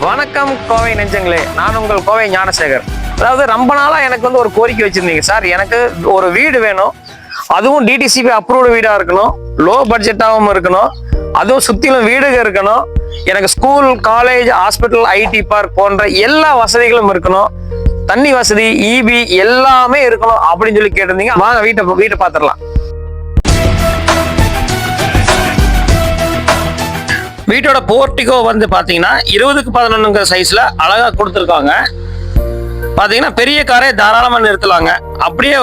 வணக்கம் கோவை நெஞ்சங்களே, நான் உங்கள் கோவை ஞானசேகர். அதாவது ரொம்ப நாளா எனக்கு ஒரு கோரிக்கை வச்சிருந்தீங்க சார், எனக்கு ஒரு வீடு வேணும், அதுவும் டிடிசிபி அப்ரூவ்டு வீடா இருக்கணும், லோ பட்ஜெட்டாகவும் இருக்கணும், அதுவும் சுத்திலும் வீடுக இருக்கணும், எனக்கு school college hospital IT park போன்ற எல்லா வசதிகளும் இருக்கணும், தண்ணி வசதி இபி எல்லாமே இருக்கணும் அப்படின்னு சொல்லி கேட்டிருந்தீங்க. வாங்க வீட்டை பார்த்துடலாம். வீட்டோட போர்ட்டிகோ பாத்தீங்கன்னா 20x11 சைஸ்ல அழகா கொடுத்துருக்காங்க. பாத்தீங்கன்னா பெரிய காரே தாராளமா நிறுத்தலாங்க. அப்படியே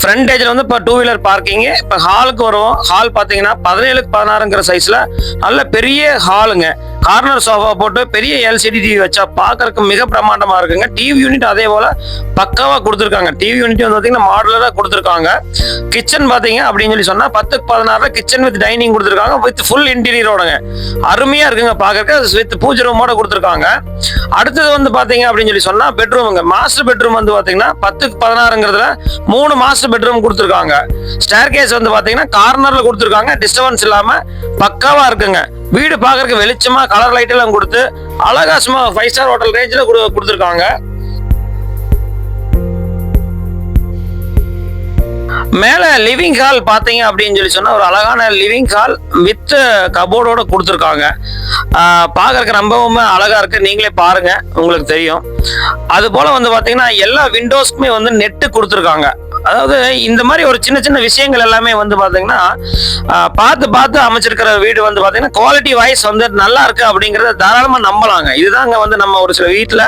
ஃப்ரண்டேஜ்ல இப்போ 2 வீலர் பார்க்கிங். இப்போ ஹாலுக்கு வருவோம். ஹால் பாத்தீங்கன்னா 17x16 சைஸ்ல நல்ல பெரிய ஹாலுங்க. கார்னர் சோஃபா போட்டு பெரிய எல்சிடி டிவி வச்சா பார்க்கறதுக்கு மிக பிரமாண்டமா இருக்குங்க. டிவி யூனிட் அதே போல பக்காவா கொடுத்துருக்காங்க. டிவி யூனிட் பாத்தீங்கன்னா மாடுலரா கொடுத்துருக்காங்க. கிச்சன் பாத்தீங்க அப்படின்னு சொல்லி சொன்னா 10x16 கிச்சன் வித் டைனிங் கொடுத்துருக்காங்க, வித் ஃபுல் இன்டீரியரோடங்க. அருமையா இருக்குங்க பார்க்கறதுக்கு, வித் பூஜை ரூமோட கொடுத்துருக்காங்க. அடுத்தது பாத்தீங்க அப்படின்னு சொல்லி சொன்னா பெட்ரூமுங்க. மாஸ்டர் பெட்ரூம் பாத்தீங்கன்னா 10x16 3 மாஸ்டர் பெட்ரூம் கொடுத்துருக்காங்க. ஸ்டேர் கேஸ் பாத்தீங்கன்னா கார்னர்ல கொடுத்துருக்காங்க. டிஸ்டர்பன்ஸ் இல்லாம பக்காவா இருக்குங்க. வீடு பார்க்கறதுக்கு வெளிச்சமா கலர் லைட் எல்லாம் கொடுத்து அழகா சும்மா 5 ஸ்டார் ஹோட்டல் ரேஞ்சில் கொடுத்துருக்காங்க. மேல லிவிங் ஹால் பாத்தீங்க அப்படின்னு சொல்லி சொன்னா ஒரு அழகான லிவிங் ஹால் வித் கபோர்டோட கொடுத்துருக்காங்க. பார்க்கறதுக்கு ரொம்பவுமே அழகா இருக்கு. நீங்களே பாருங்க, உங்களுக்கு தெரியும். அது போல பாத்தீங்கன்னா எல்லா விண்டோஸ்க்குமே நெட்டு கொடுத்துருக்காங்க. அதாவது இந்த மாதிரி ஒரு சின்ன சின்ன விஷயங்கள் எல்லாமே பாத்தீங்கன்னா பார்த்து அமைச்சிருக்கிற வீடு பாத்தீங்கன்னா குவாலிட்டி வைஸ் நல்லா இருக்கு அப்படிங்கறத தாராளமா நம்பலாங்க. இதுதாங்க நம்ம ஒரு சில வீட்டுல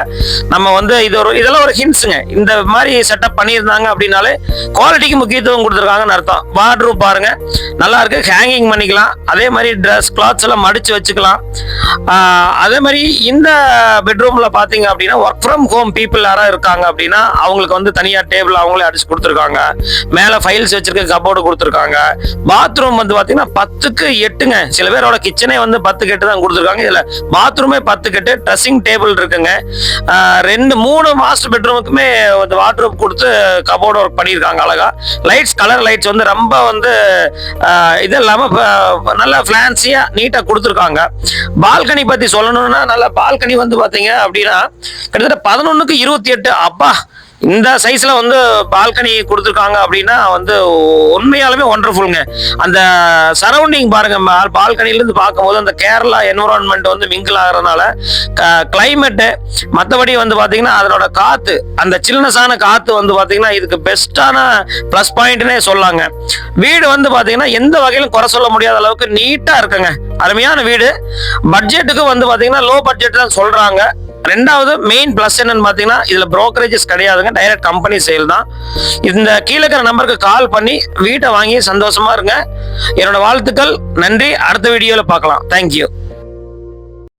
நம்ம இதெல்லாம் ஒரு ஹிண்ட்ஸுங்க. இந்த மாதிரி செட்டப் பண்ணியிருந்தாங்க அப்படின்னாலே குவாலிட்டிக்கு முக்கியத்துவம் கொடுத்துருக்காங்கன்னு அர்த்தம். வார்ட்ரூப் பாருங்க, நல்லா இருக்கு. ஹேங்கிங் பண்ணிக்கலாம். அதே மாதிரி ட்ரெஸ் கிளாத்ஸ் எல்லாம் மடிச்சு வச்சுக்கலாம். அதே மாதிரி இந்த பெட்ரூம்ல பாத்தீங்க அப்படின்னா ஒர்க் ஃப்ரம் ஹோம் பீப்புள் யாராவது இருக்காங்க அப்படின்னா அவங்களுக்கு தனியா டேபிள் அவங்களே அடிச்சு கொடுத்துருக்காங்க. மேல ஃபைல்ஸ் வச்சிருக்க கபோர்டு கொடுத்துருக்காங்க. பாத்ரூம் பாத்தீங்கன்னா 10x8ங்க. சில பேரோட கிச்சனே 10x8 தான் கொடுத்துருக்காங்க. இதுல பாத்ரூமே 10x8. ட்ரெஸ்ஸிங் டேபிள் இருக்குங்க. 3 மாஸ்டர் பெட்ரூமுக்குமே வார்ட்ரோப் கொடுத்து கபோர்டு ஒர்க் பண்ணியிருக்காங்க அழகா. லைட்ஸ் கலர் லைட்ஸ் ரொம்ப இது இல்லாம நல்லா பிளான்சியா நீட்டா கொடுத்துருக்காங்க. பால்கனி பத்தி சொல்லணும்னா நல்ல பால்கனி பாத்தீங்க அப்படின்னா கிட்டத்தட்ட 11x28. அப்பா, இந்த சைஸ்ல பால்கனி கொடுத்துருக்காங்க அப்படின்னா உண்மையாலுமே ஒண்டர்ஃபுல்ங்க. அந்த சரௌண்டிங் பாருங்க, பால்கனில இருந்து பார்க்கும்போது அந்த கேரளா என்விரான்மெண்ட் மிங்கிள் ஆகிறதுனால கிளைமேட், மற்றபடி பாத்தீங்கன்னா அதனோட காத்து, அந்த சில்னஸான காத்து பாத்தீங்கன்னா இதுக்கு பெஸ்டான பிளஸ் பாயிண்ட்னே சொல்லாங்க. வீடு பாத்தீங்கன்னா எந்த வகையிலும் குறை சொல்ல முடியாத அளவுக்கு நீட்டா இருக்குங்க. அருமையான வீடு. பட்ஜெட்டுக்கு பாத்தீங்கன்னா லோ பட்ஜெட் தான் சொல்றாங்க. ரெண்டாவது மெயின் பிளஸ் என்னன்னு பாத்தீங்கன்னா இதுல புரோக்கரேஜஸ் கிடையாதுங்க, டைரக்ட் கம்பெனி சேல் தான். இந்த கீழே இருக்கிற நம்பருக்கு கால் பண்ணி வீட்டை வாங்கி சந்தோஷமா இருங்க. என்னோட வாழ்த்துக்கள். நன்றி. அடுத்த வீடியோல பார்க்கலாம். தேங்க்யூ.